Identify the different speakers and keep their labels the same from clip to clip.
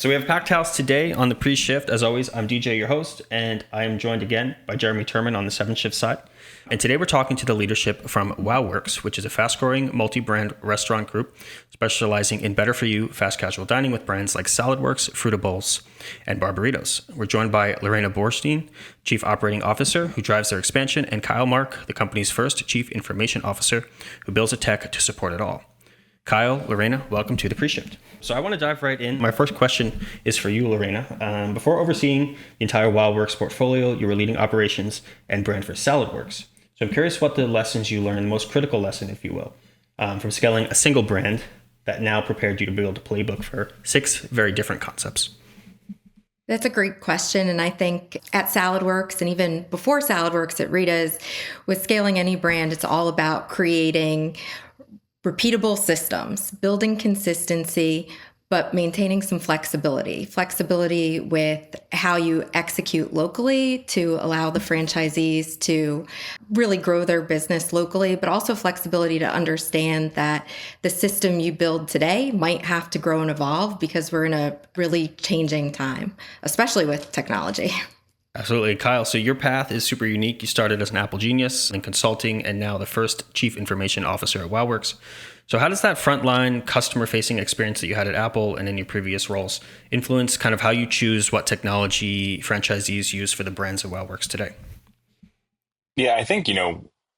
Speaker 1: So we have a packed house today on the pre-shift. As always, I'm DJ, your host, and I am joined again by Jeremy Turman on the 7th shift side. And today we're talking to the leadership from WOWorks, which is a fast-growing multi-brand restaurant group specializing in better-for-you fast casual dining with brands like Saladworks, Frutta Bowls, and Barbaritos. We're joined by Lauriena Borstein, Chief Operating Officer, who drives their expansion, and Kyle Mark, the company's first Chief Information Officer, who builds a tech to support it all. Kyle, Lauriena, welcome to the pre-shift. So I want to dive right in. My first question is for you, Lauriena. Before overseeing the entire WOWorks portfolio, you were leading operations and brand for Saladworks. So I'm curious what the lessons you learned, the most critical lesson, if you will, from scaling a single brand that now prepared you to build a playbook for 6 very different concepts.
Speaker 2: That's a great question. And I think at Saladworks and even before Saladworks at Rita's, with scaling any brand, it's all about creating repeatable systems, building consistency, but maintaining some flexibility. Flexibility with how you execute locally to allow the franchisees to really grow their business locally, but also flexibility to understand that the system you build today might have to grow and evolve because we're in a really changing time, especially with technology.
Speaker 1: Absolutely. Kyle, so your path is super unique. You started as an Apple genius in consulting and now the first Chief Information Officer at WOWorks. So how does that frontline customer-facing experience that you had at Apple and in your previous roles influence kind of how you choose what technology franchisees use for the brands at WOWorks today?
Speaker 3: Yeah, I think,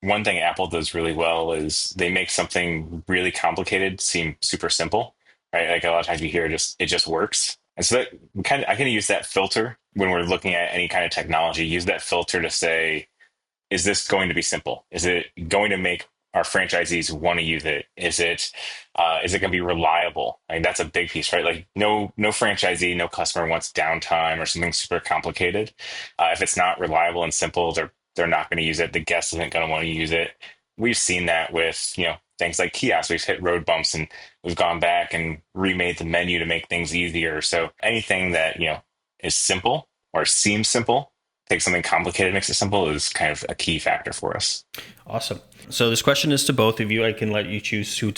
Speaker 3: one thing Apple does really well is they make something really complicated seem super simple, right? Like a lot of times you hear it just works. And so that I kind of use that filter when we're looking at any kind of technology, use that filter to say, is this going to be simple? Is it going to make our franchisees want to use it? Is it going to be reliable? I mean, that's a big piece, right? Like no franchisee, no customer wants downtime or something super complicated. If it's not reliable and simple, they're not going to use it. The guest isn't going to want to use it. We've seen that with, things like kiosks. We've hit road bumps and we've gone back and remade the menu to make things easier. So anything that, is simple or seems simple, take something complicated, makes it simple is kind of a key factor for us.
Speaker 1: Awesome. So this question is to both of you. I can let you choose who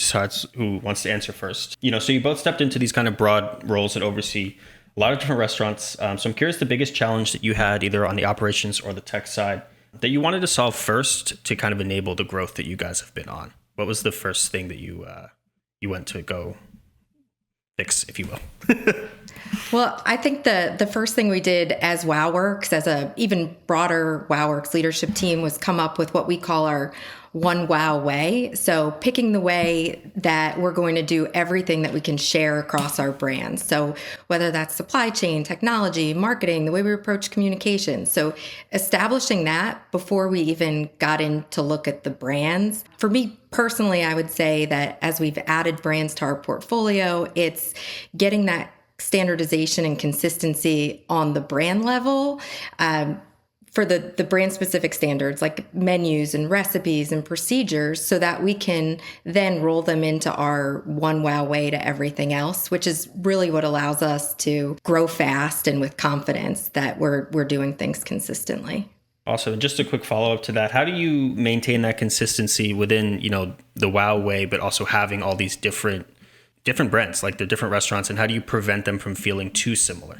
Speaker 1: wants to answer first. So you both stepped into these kind of broad roles that oversee a lot of different restaurants. So I'm curious the biggest challenge that you had either on the operations or the tech side that you wanted to solve first to kind of enable the growth that you guys have been on. What was the first thing that you went to go fix, if you will?
Speaker 2: Well, I think the first thing we did as WOWorks, as a even broader WOWorks leadership team, was come up with what we call our one WOW way. So picking the way that we're going to do everything that we can share across our brands. So whether that's supply chain, technology, marketing, the way we approach communication. So establishing that before we even got in to look at the brands. For me personally, I would say that as we've added brands to our portfolio, it's getting that standardization and consistency on the brand level, for the brand specific standards like menus and recipes and procedures, so that we can then roll them into our one WOW way to everything else, which is really what allows us to grow fast and with confidence that we're doing things consistently.
Speaker 1: Also, just a quick follow-up to that. How do you maintain that consistency within, the WOW way, but also having all these different brands, like the different restaurants, and how do you prevent them from feeling too similar?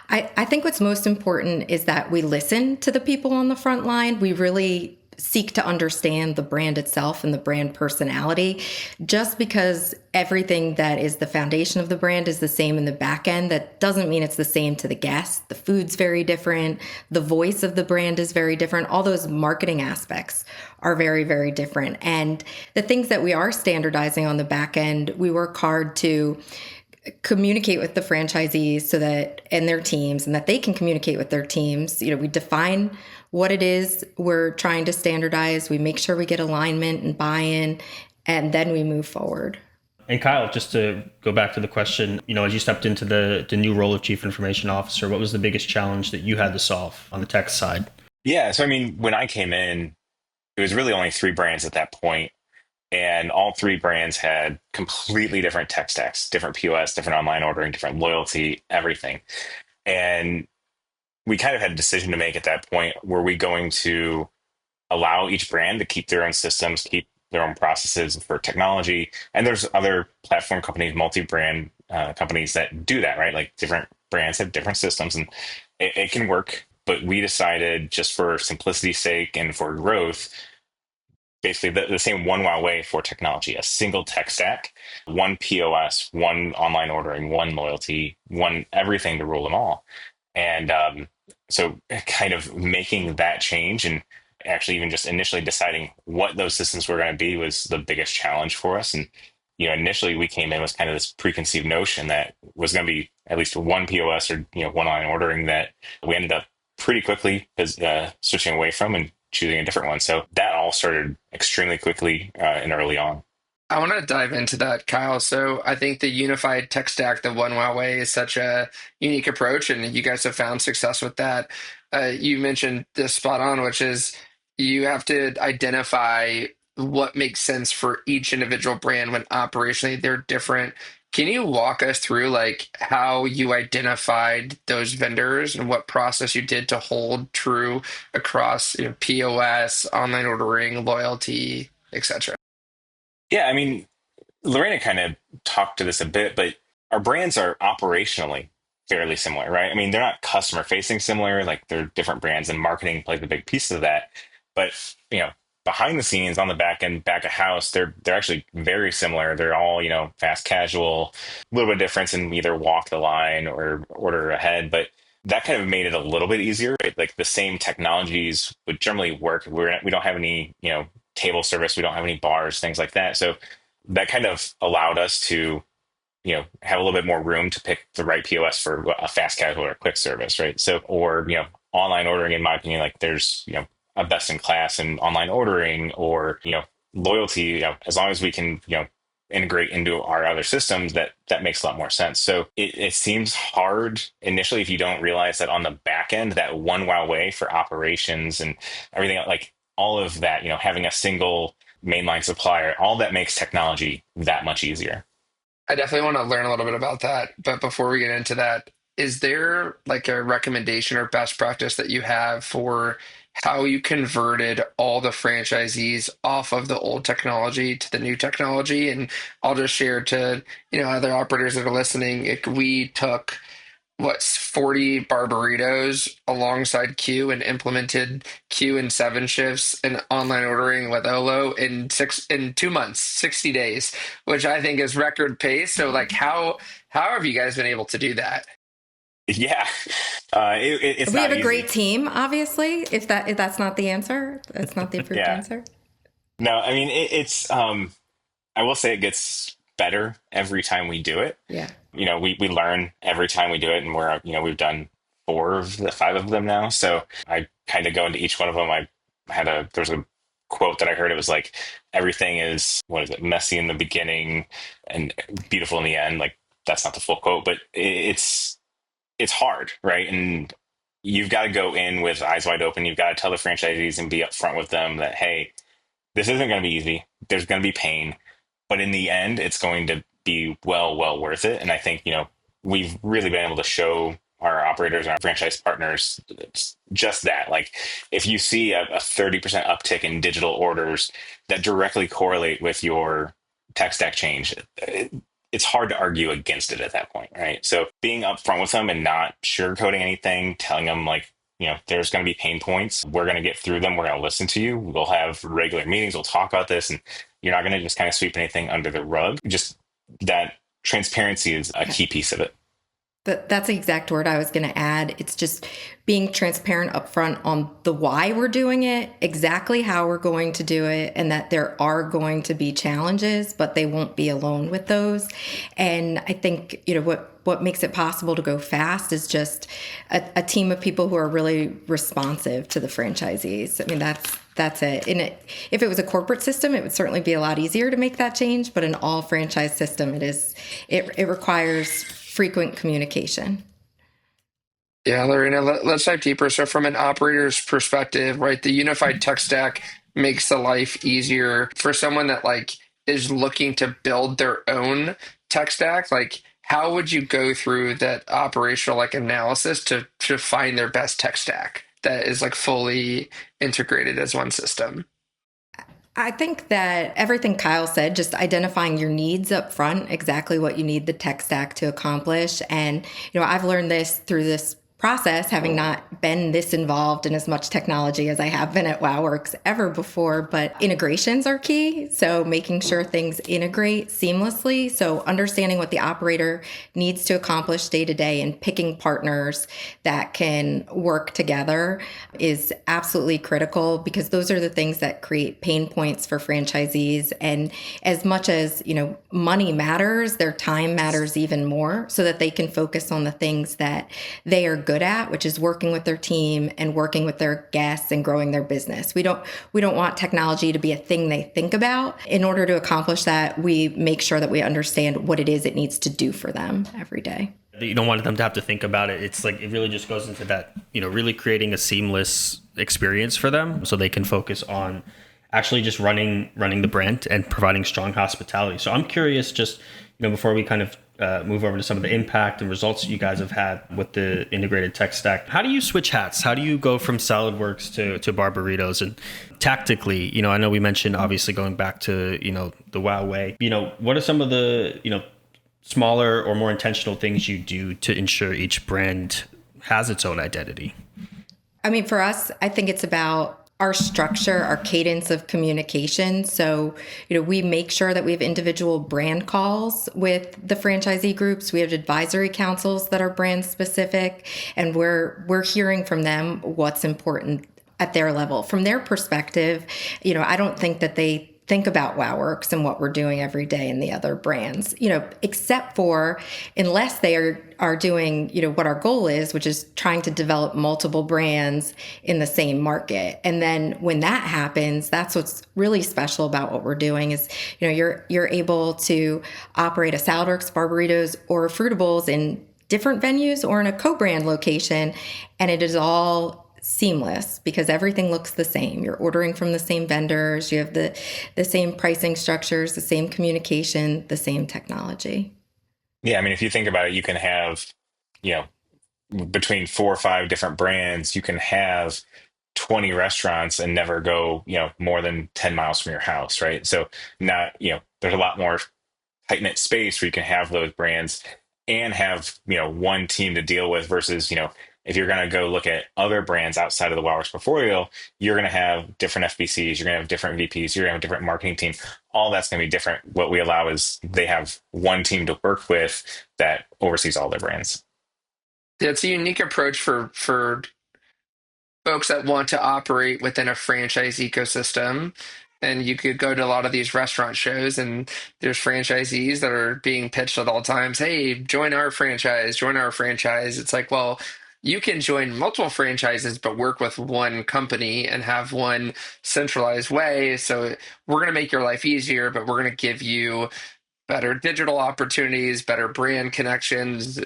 Speaker 2: I think what's most important is that we listen to the people on the front line. We really seek to understand the brand itself and the brand personality. Just because everything that is the foundation of the brand is the same in the back end, that doesn't mean it's the same to the guest. The food's very different. The voice of the brand is very different. All those marketing aspects are very, very different. And the things that we are standardizing on the back end, we work hard to communicate with the franchisees so that, and their teams, and that they can communicate with their teams. We define what it is we're trying to standardize. We make sure we get alignment and buy-in, and then we move forward.
Speaker 1: And Kyle, just to go back to the question, as you stepped into the new role of Chief Information Officer, what was the biggest challenge that you had to solve on the tech side?
Speaker 3: Yeah. So, when I came in, it was really only 3 brands at that point. And all 3 brands had completely different tech stacks, different POS, different online ordering, different loyalty, everything. And we kind of had a decision to make at that point. Were we going to allow each brand to keep their own systems, keep their own processes for technology? And there's other platform companies, multi-brand companies that do that, right? Like different brands have different systems, and it can work. But we decided, just for simplicity's sake and for growth, basically the same one wow way for technology: a single tech stack, one POS, one online ordering, one loyalty, one everything to rule them all. And so kind of making that change, and actually even just initially deciding what those systems were going to be, was the biggest challenge for us. And initially we came in with kind of this preconceived notion that was going to be at least one POS, or one online ordering, that we ended up pretty quickly switching away from and choosing a different one. So that all started extremely quickly and early on.
Speaker 4: I want to dive into that, Kyle. So I think the unified tech stack, the One Wow way, is such a unique approach, and you guys have found success with that. You mentioned this spot on, which is you have to identify what makes sense for each individual brand when operationally they're different. Can you walk us through like how you identified those vendors and what process you did to hold true across POS, online ordering, loyalty, etc.?
Speaker 3: Yeah, I mean, Lorena kind of talked to this a bit, but our brands are operationally fairly similar, right? I mean, they're not customer facing similar, like they're different brands, and marketing plays a big piece of that. But, behind the scenes, on the back end, back of house, they're actually very similar. They're all, fast casual, a little bit of difference in either walk the line or order ahead, but that kind of made it a little bit easier, right? Like the same technologies would generally work. We don't have any, table service, we don't have any bars, things like that. So that kind of allowed us to, have a little bit more room to pick the right POS for a fast casual or a quick service, right? So, or, online ordering, in my opinion, like there's, a best in class in online ordering, or, loyalty, as long as we can, integrate into our other systems, that makes a lot more sense. So it seems hard initially if you don't realize that on the back end, that one wow way for operations and everything, like all of that, having a single mainline supplier, all that makes technology that much easier.
Speaker 4: I definitely want to learn a little bit about that. But before we get into that, is there like a recommendation or best practice that you have for how you converted all the franchisees off of the old technology to the new technology? And I'll just share to, other operators that are listening, we took what's 40 barbaritos alongside Q and implemented Q in 7 shifts and online ordering with Olo in 2 months, 60 days, which I think is record pace. So like how have you guys been able to do that?
Speaker 3: Yeah, it's
Speaker 2: We
Speaker 3: not
Speaker 2: have a
Speaker 3: easy.
Speaker 2: great team, obviously. If that's not the answer, that's not the approved
Speaker 3: Yeah,
Speaker 2: answer.
Speaker 3: no, I mean it's. I will say it gets better every time we do it.
Speaker 2: Yeah.
Speaker 3: We learn every time we do it, and we've done 4 of the 5 of them now. So I kind of go into each one of them. There's a quote that I heard. It was like, everything is, what is it, messy in the beginning and beautiful in the end. Like, that's not the full quote, but it's hard, right? And you've got to go in with eyes wide open. You've got to tell the franchisees and be upfront with them that, hey, this isn't going to be easy. There's going to be pain, but in the end, it's going to be well worth it. And I think, we've really been able to show our operators and our franchise partners just that. Like, if you see a 30% uptick in digital orders that directly correlate with your tech stack change, it's hard to argue against it at that point, right? So being upfront with them and not sugarcoating anything, telling them like, there's going to be pain points. We're going to get through them. We're going to listen to you. We'll have regular meetings. We'll talk about this, and you're not going to just kind of sweep anything under the rug. Just that transparency is a key piece of it.
Speaker 2: That's the exact word I was going to add. It's just being transparent upfront on the why we're doing it, exactly how we're going to do it, and that there are going to be challenges, but they won't be alone with those. And I think, what makes it possible to go fast is just a team of people who are really responsive to the franchisees. I mean, that's it. If it was a corporate system, it would certainly be a lot easier to make that change. But an all franchise system, it requires frequent communication.
Speaker 4: Yeah, Lorena, let's dive deeper. So, from an operator's perspective, right, the unified tech stack makes the life easier for someone that like is looking to build their own tech stack. Like, how would you go through that operational like analysis to find their best tech stack that is like fully integrated as one system?
Speaker 2: I think that everything Kyle said, just identifying your needs up front, exactly what you need the tech stack to accomplish. And, I've learned this through this process, having not been this involved in as much technology as I have been at WOWorks ever before, but integrations are key. So making sure things integrate seamlessly. So understanding what the operator needs to accomplish day to day and picking partners that can work together is absolutely critical, because those are the things that create pain points for franchisees. And as much as, money matters, their time matters even more, so that they can focus on the things that they are good at, which is working with their team and working with their guests and growing their business. We don't want technology to be a thing they think about. In order to accomplish that, we make sure that we understand what it is it needs to do for them every day.
Speaker 1: You don't want them to have to think about it. It's like, it really just goes into that, really creating a seamless experience for them so they can focus on actually just running the brand and providing strong hospitality. So I'm curious, just, before we kind of move over to some of the impact and results that you guys have had with the integrated tech stack, how do you switch hats? How do you go from Saladworks to Barbaritos? And tactically, I know we mentioned obviously going back to, the WOW way, what are some of the, smaller or more intentional things you do to ensure each brand has its own identity?
Speaker 2: I mean, for us, I think it's about our structure, our cadence of communication. So, we make sure that we have individual brand calls with the franchisee groups. We have advisory councils that are brand specific, and we're hearing from them what's important at their level. From their perspective, I don't think that they think about WOWorks and what we're doing every day in the other brands, except for unless they are doing, what our goal is, which is trying to develop multiple brands in the same market. And then when that happens, that's what's really special about what we're doing is, you're able to operate a Saladworks, Barbaritos, or Frutta Bowls in different venues or in a co-brand location. And it is all seamless because everything looks the same. You're ordering from the same vendors. You have the same pricing structures, the same communication, the same technology.
Speaker 3: Yeah, I mean, if you think about it, you can have, you know, between 4 or 5 different brands, you can have 20 restaurants and never go, more than 10 miles from your house, right? So not, there's a lot more tight knit space where you can have those brands and have, one team to deal with versus, if you're going to go look at other brands outside of the WOWorks portfolio, you're going to have different FBCs, you're going to have different VPs, you're going to have a different marketing team. All that's going to be different. What we allow is they have one team to work with that oversees all their brands.
Speaker 4: Yeah, it's a unique approach for folks that want to operate within a franchise ecosystem. And you could go to a lot of these restaurant shows, and there's franchisees that are being pitched at all times. Hey, join our franchise, join our franchise. It's like, well, you can join multiple franchises, but work with one company and have one centralized way. So we're going to make your life easier, but we're going to give you better digital opportunities, better brand connections.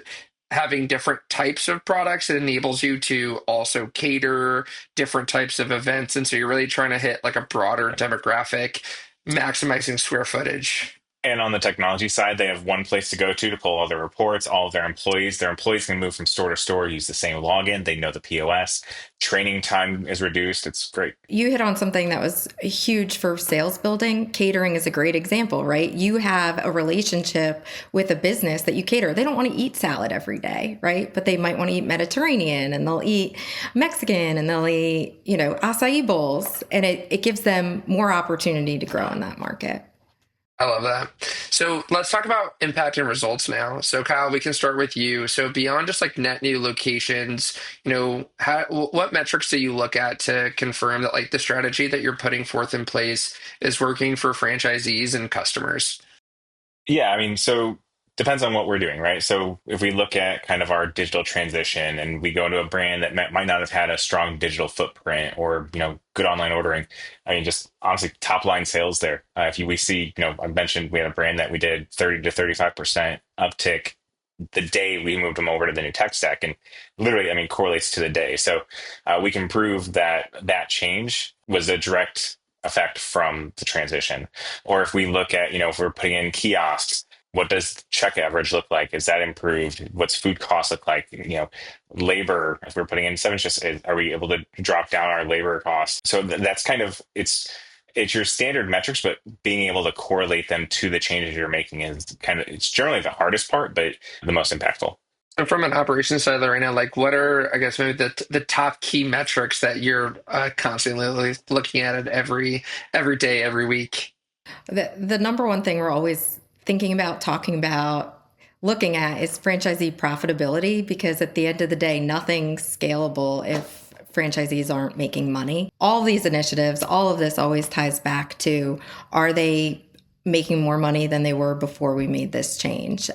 Speaker 4: Having different types of products, it enables you to also cater different types of events. And so you're really trying to hit like a broader demographic, maximizing square footage.
Speaker 3: And on the technology side, they have one place to go to pull all their reports, all of their employees. Their employees can move from store to store, use the same login. They know the POS. Training time is reduced. It's great.
Speaker 2: You hit on something that was huge for sales building. Catering is a great example, right? You have a relationship with a business that you cater. They don't want to eat salad every day, right? But they might want to eat Mediterranean, and they'll eat Mexican, and they'll eat, acai bowls. And it gives them more opportunity to grow in that market.
Speaker 4: I love that. So let's talk about impact and results now. So Kyle, we can start with you. So beyond just like net new locations, what metrics do you look at to confirm that like the strategy that you're putting forth in place is working for franchisees and customers?
Speaker 3: Yeah, I mean, so depends on what we're doing, right? So if we look at kind of our digital transition and we go into a brand that might not have had a strong digital footprint or, good online ordering, I mean, just honestly, top line sales there. We see, I mentioned we had a brand that we did 30 to 35% uptick the day we moved them over to the new tech stack, and literally, I mean, correlates to the day. So we can prove that that change was a direct effect from the transition. Or if we look at, if we're putting in kiosks, what does check average look like? Is that improved? What's food costs look like? Labor, if we're putting in 7 shifts, are we able to drop down our labor costs? So that's kind of, it's it's your standard metrics, but being able to correlate them to the changes you're making is it's generally the hardest part, but the most impactful.
Speaker 4: And from an operations side right now, like what are, I guess, maybe the top key metrics that you're constantly looking at every day, every week?
Speaker 2: The number one thing we're always thinking about, talking about, looking at is franchisee profitability, because at the end of the day, nothing's scalable if franchisees aren't making money. All these initiatives, all of this always ties back to, are they making more money than they were before we made this change?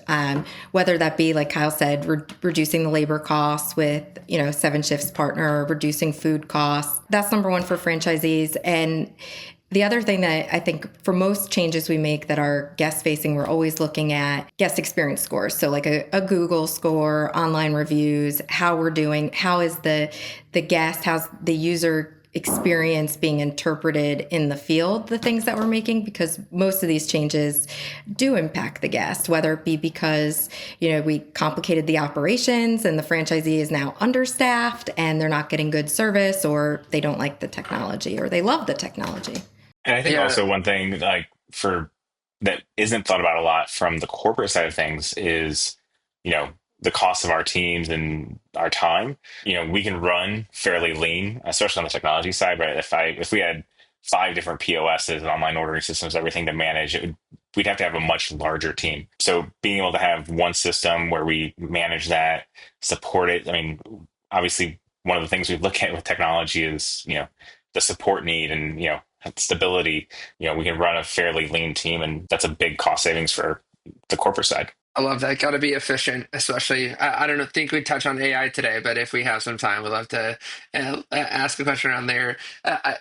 Speaker 2: Whether that be, like Kyle said, reducing the labor costs with, 7 Shifts partner, reducing food costs. That's number one for franchisees. And the other thing that I think for most changes we make that are guest facing, we're always looking at guest experience scores. So like a Google score, online reviews, how we're doing, how is the guest, how's the user experience being interpreted in the field, the things that we're making, because most of these changes do impact the guest, whether it be because, we complicated the operations and the franchisee is now understaffed and they're not getting good service, or they don't like the technology, or they love the technology.
Speaker 3: And I think
Speaker 4: Yeah.
Speaker 3: also one thing for that isn't thought about a lot from the corporate side of things is, you know, the cost of our teams and our time. We can run fairly lean, especially on the technology side, right? If we had 5 different POSs, online ordering systems, everything to manage, we'd have to have a much larger team. So being able to have one system where we manage that, support it. I mean, obviously one of the things we look at with technology is, the support need and, stability. We can run a fairly lean team, and that's a big cost savings for the corporate side.
Speaker 4: I love that. Got to be efficient, especially. I don't know, think we touch on AI today, but if we have some time, we'd love to ask a question around there.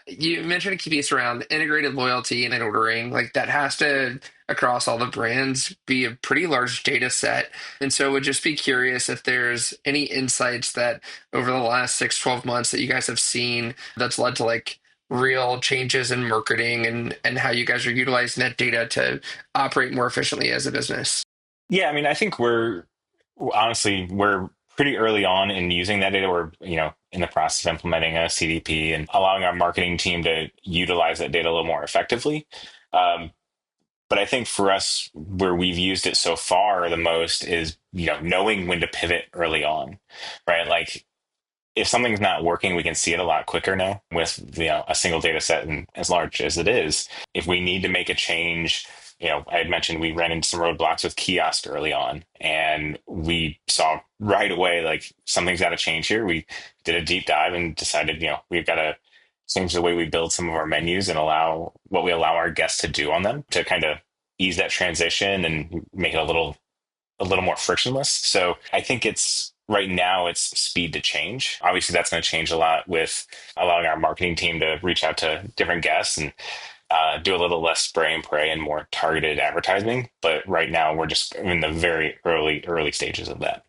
Speaker 4: You mentioned a key piece around integrated loyalty and ordering. Like that has to, across all the brands, be a pretty large data set. And so would just be curious if there's any insights that over the last 6, 12 months that you guys have seen that's led to like real changes in marketing and how you guys are utilizing that data to operate more efficiently as a business.
Speaker 3: Yeah, I mean, I think we're pretty early on in using that data. We're, in the process of implementing a CDP and allowing our marketing team to utilize that data a little more effectively. Um, but I think for us, where we've used it so far the most is, knowing when to pivot early on, right? Like if something's not working, we can see it a lot quicker now with a single data set and as large as it is. If we need to make a change, I had mentioned we ran into some roadblocks with kiosk early on, and we saw right away like something's got to change here. We did a deep dive and decided, we've got to change the way we build some of our menus and allow what we allow our guests to do on them to kind of ease that transition and make it a little more frictionless. So I think right now it's speed to change. Obviously, that's going to change a lot with allowing our marketing team to reach out to different guests and do a little less spray and pray and more targeted advertising. But right now, we're just in the very early stages of that.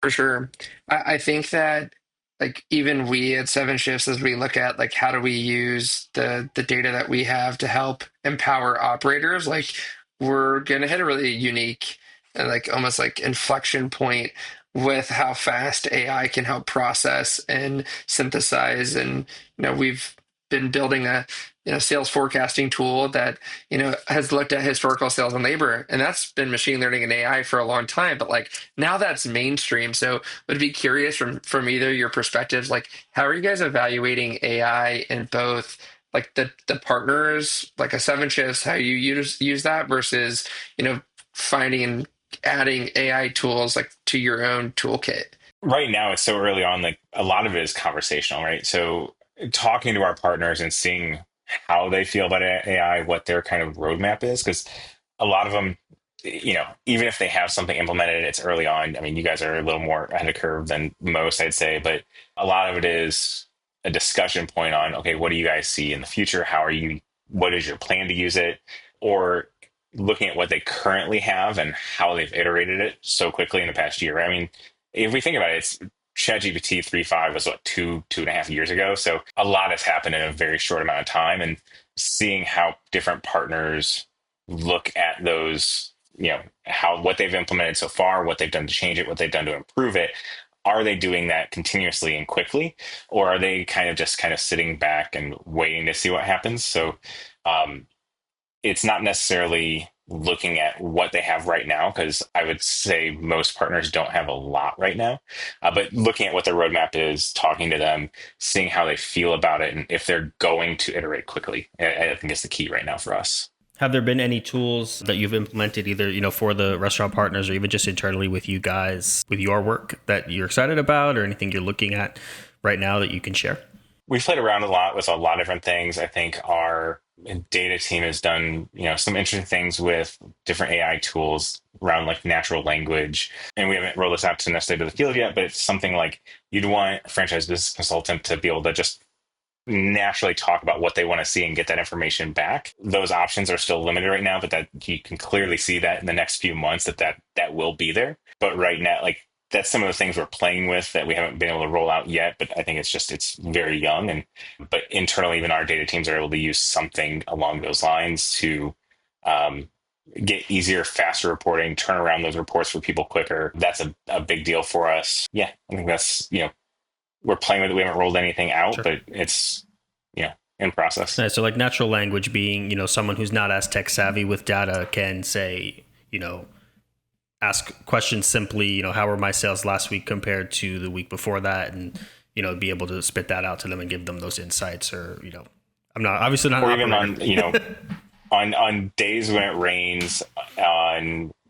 Speaker 4: For sure. I think that like even we at 7 Shifts, as we look at like how do we use the data that we have to help empower operators, like we're gonna hit a really unique and like almost like inflection point with how fast AI can help process and synthesize. And we've been building a sales forecasting tool that has looked at historical sales and labor, and that's been machine learning and AI for a long time, but like now that's mainstream. So would be curious from either your perspectives, like how are you guys evaluating AI in both like the partners like a 7 Shifts, how you use that versus finding and adding AI tools like to your own toolkit?
Speaker 3: Right now, it's so early on, like a lot of it is conversational, right? So talking to our partners and seeing how they feel about AI, what their kind of roadmap is, because a lot of them, even if they have something implemented, it's early on. I mean, you guys are a little more ahead of curve than most, I'd say, but a lot of it is a discussion point on, okay, what do you guys see in the future? What is your plan to use it? Or looking at what they currently have and how they've iterated it so quickly in the past year. I mean, if we think about it, it's ChatGPT 3.5 was what, 2.5 years ago. So a lot has happened in a very short amount of time, and seeing how different partners look at those, what they've implemented so far, what they've done to change it, what they've done to improve it. Are they doing that continuously and quickly, or are they kind of sitting back and waiting to see what happens? So It's not necessarily looking at what they have right now, because I would say most partners don't have a lot right now. But looking at what their roadmap is, talking to them, seeing how they feel about it, and if they're going to iterate quickly, I think is the key right now for us.
Speaker 1: Have there been any tools that you've implemented either, for the restaurant partners or even just internally with you guys with your work that you're excited about, or anything you're looking at right now that you can share?
Speaker 3: We've played around a lot with a lot of different things. I think our data team has done, some interesting things with different AI tools around like natural language. And we haven't rolled this out to necessarily to the field yet, but it's something like you'd want a franchise business consultant to be able to just naturally talk about what they want to see and get that information back. Those options are still limited right now, but that you can clearly see that in the next few months that will be there. But right now, like, that's some of the things we're playing with that we haven't been able to roll out yet. But I think it's very young, but internally, even our data teams are able to use something along those lines to get easier, faster reporting, turn around those reports for people quicker. That's a big deal for us. Yeah, I think that's, we're playing with it. We haven't rolled anything out,
Speaker 1: Sure.
Speaker 3: but it's, in process.
Speaker 1: Nice. So like natural language being, someone who's not as tech savvy with data can say, ask questions simply, how were my sales last week compared to the week before that? And, be able to spit that out to them and give them those insights, or, I'm not obviously not,
Speaker 3: or even on, on days when it rains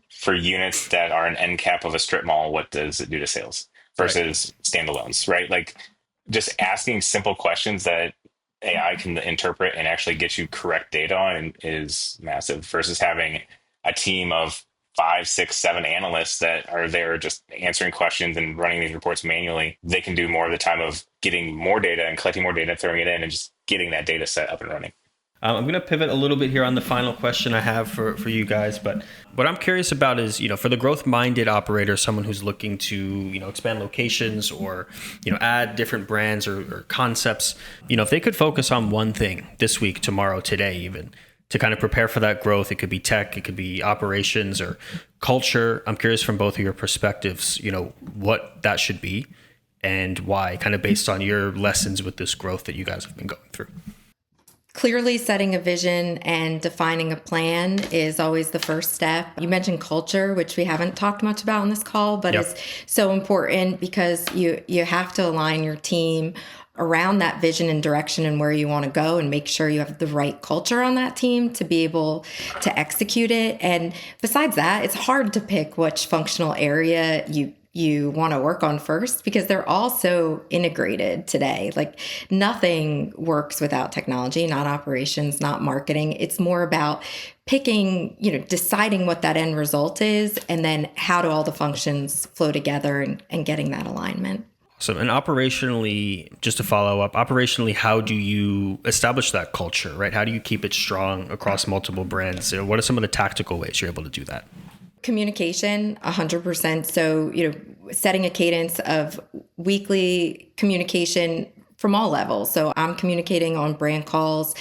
Speaker 3: for units that are an end cap of a strip mall, what does it do to sales versus standalones, right? Like just asking simple questions that AI can interpret and actually get you correct data on is massive, versus having a team of 5, 6, 7 analysts that are there just answering questions and running these reports manually. They can do more of the time of getting more data and collecting more data, throwing it in, and just getting that data set up and running.
Speaker 1: I'm going to pivot a little bit here on the final question I have for you guys. But what I'm curious about is, for the growth-minded operator, someone who's looking to, expand locations or, add different brands or concepts, if they could focus on one thing this week, tomorrow, today, even to kind of prepare for that growth. It could be tech, it could be operations or culture. I'm curious from both of your perspectives, what that should be and why, kind of based on your lessons with this growth that you guys have been going through.
Speaker 2: Clearly setting a vision and defining a plan is always the first step. You mentioned culture, which we haven't talked much about on this call, but it's so important because you have to align your team around that vision and direction and where you want to go, and make sure you have the right culture on that team to be able to execute it. And besides that, it's hard to pick which functional area you want to work on first, because they're all so integrated today. Like nothing works without technology, not operations, not marketing. It's more about picking, deciding what that end result is, and then how do all the functions flow together and getting that alignment.
Speaker 1: So, and operationally, just to follow up, operationally, how do you establish that culture, right? How do you keep it strong across multiple brands? What are some of the tactical ways you're able to do that?
Speaker 2: Communication, 100%. So, setting a cadence of weekly communication from all levels. So I'm communicating on brand calls.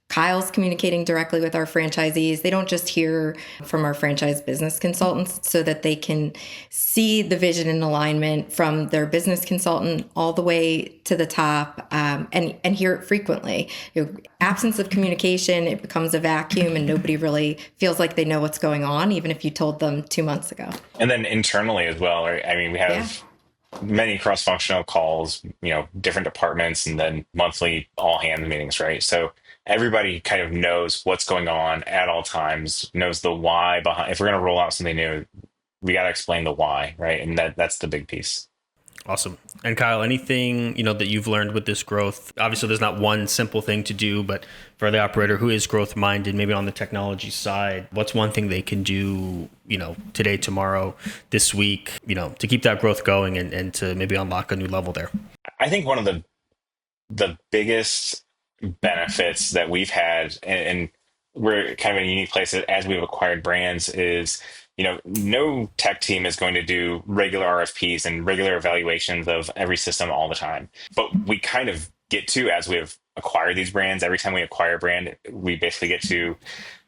Speaker 2: Kyle's communicating directly with our franchisees. They don't just hear from our franchise business consultants, so that they can see the vision and alignment from their business consultant all the way to the top, and hear it frequently. Absence of communication, it becomes a vacuum and nobody really feels like they know what's going on, even if you told them 2 months ago.
Speaker 3: And then internally as well, right? I mean, we have many cross-functional calls, different departments, and then monthly all hands meetings, right? So everybody kind of knows what's going on at all times, knows the why behind. If we're going to roll out something new, we got to explain the why, right? And that's the big piece.
Speaker 1: Awesome. And Kyle, anything, that you've learned with this growth? Obviously, there's not one simple thing to do, but for the operator who is growth minded, maybe on the technology side, what's one thing they can do, today, tomorrow, this week, to keep that growth going and to maybe unlock a new level there?
Speaker 3: I think one of the biggest benefits that we've had, and we're kind of in a unique place as we've acquired brands, is no tech team is going to do regular RFPs and regular evaluations of every system all the time. But we kind of get to, as we've acquired these brands, every time we acquire a brand, we basically get to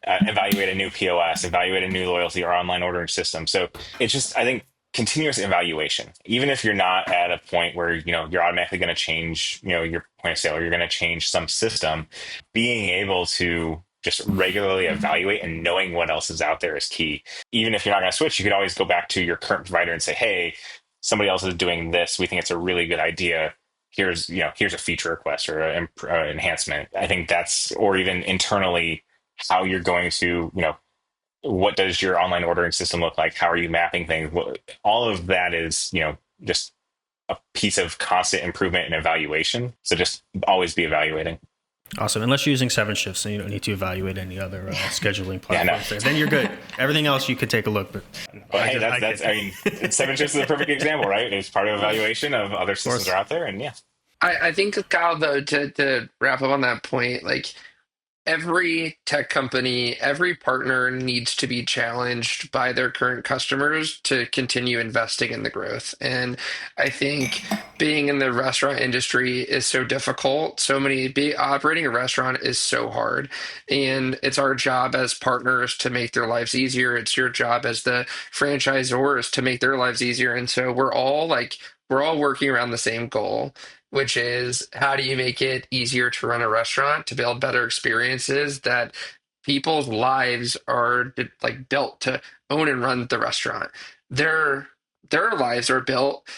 Speaker 3: evaluate a new POS, evaluate a new loyalty or online ordering system. So it's just, I think, continuous evaluation. Even if you're not at a point where, you're automatically going to change, your point of sale, or you're going to change some system, being able to just regularly evaluate, and knowing what else is out there is key. Even if you're not going to switch, you could always go back to your current provider and say, hey, somebody else is doing this. We think it's a really good idea. Here's a feature request or an enhancement. I think that's, or even internally, how you're going to, what does your online ordering system look like? How are you mapping things? All of that is, just a piece of constant improvement and evaluation. So just always be evaluating.
Speaker 1: Awesome. Unless you're using 7shifts, and you don't need to evaluate any other scheduling
Speaker 3: Yeah,
Speaker 1: platforms.
Speaker 3: no.
Speaker 1: Then you're good. Everything else you could take a look. But
Speaker 3: hey, that's 7shifts is a perfect example, right? It's part of evaluation of other systems that are out there, and yeah.
Speaker 4: I think, Kyle, though, to wrap up on that point, like every tech company, every partner needs to be challenged by their current customers to continue investing in the growth. And I think being in the restaurant industry is so difficult. Operating a restaurant is so hard. And it's our job as partners to make their lives easier. It's your job as the franchisors to make their lives easier. And so we're all working around the same goal, which is how do you make it easier to run a restaurant, to build better experiences that people's lives are like built to own and run the restaurant. Their lives are built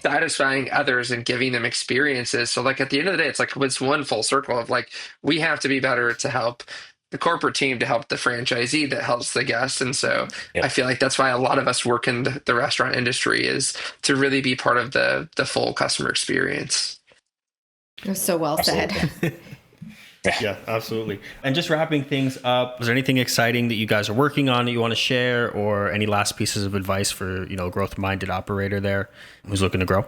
Speaker 4: satisfying others and giving them experiences. So like at the end of the day, it's one full circle of like, we have to be better to help the corporate team, to help the franchisee that helps the guest. And so
Speaker 3: Yep.
Speaker 4: I feel like that's why a lot of us work in the restaurant industry, is to really be part of the full customer experience.
Speaker 2: It was so well said.
Speaker 1: Yeah, absolutely. And just wrapping things up, is there anything exciting that you guys are working on that you want to share, or any last pieces of advice for, a growth-minded operator there who's looking to grow?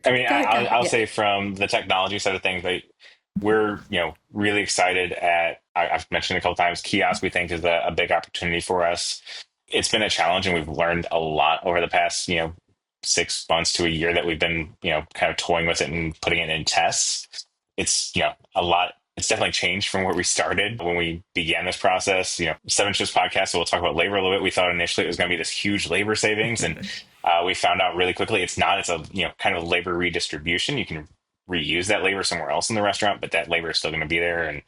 Speaker 3: I mean, I'll say from the technology side of things, we're, really excited I've mentioned a couple times, kiosk, we think is a big opportunity for us. It's been a challenge, and we've learned a lot over the past, 6 months to a year that we've been, kind of toying with it and putting it in tests. It's, a lot. It's definitely changed from where we started when we began this process. 7 Shifts podcast, so we'll talk about labor a little bit. We thought initially it was going to be this huge labor savings, and we found out really quickly it's not. It's a kind of labor redistribution. You can reuse that labor somewhere else in the restaurant, but that labor is still going to be there. And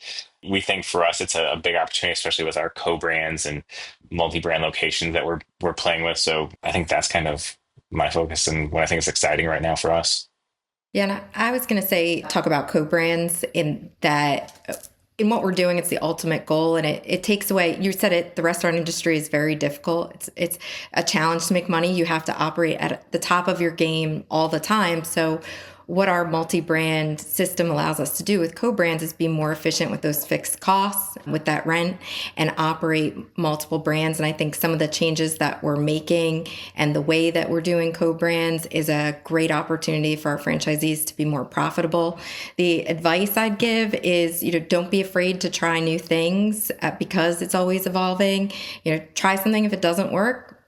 Speaker 3: we think for us, it's a big opportunity, especially with our co-brands and multi-brand locations that we're playing with. So I think that's kind of my focus and what I think is exciting right now for us.
Speaker 2: Yeah, and I was going to talk about co-brands in what we're doing. It's the ultimate goal, and it takes away, you said it, the restaurant industry is very difficult. It's a challenge to make money. You have to operate at the top of your game all the time. So what our multi-brand system allows us to do with co-brands is be more efficient with those fixed costs, with that rent, and operate multiple brands. And I think some of the changes that we're making and the way that we're doing co-brands is a great opportunity for our franchisees to be more profitable. The advice I'd give is, don't be afraid to try new things because it's always evolving. Try something. If it doesn't work,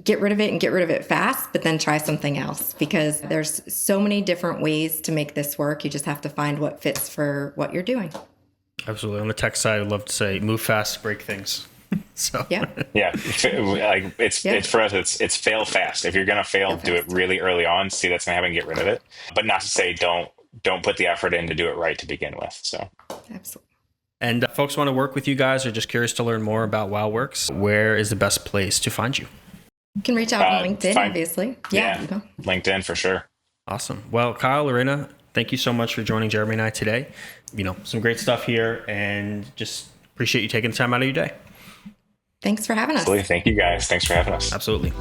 Speaker 2: get rid of it, and get rid of it fast, but then try something else, because there's so many different ways to make this work. You just have to find what fits for what you're doing.
Speaker 1: Absolutely. On the tech side, I'd love to say move fast, break things. So
Speaker 2: yeah.
Speaker 3: It's for us, it's fail fast. If you're going to fail, do it really early on, see that's going to happen, get rid of it. But not to say don't put the effort in to do it right to begin with. So
Speaker 2: Absolutely.
Speaker 1: And if folks want to work with you guys or just curious to learn more about WOWorks, where is the best place to find you?
Speaker 2: You can reach out on LinkedIn, obviously. Yeah.
Speaker 3: LinkedIn for sure.
Speaker 1: Awesome. Well, Kyle, Lauriena, thank you so much for joining Jeremy and I today. Some great stuff here, and just appreciate you taking the time out of your day.
Speaker 2: Thanks for having us.
Speaker 3: Absolutely. Thank you guys. Thanks for having us.
Speaker 1: Absolutely.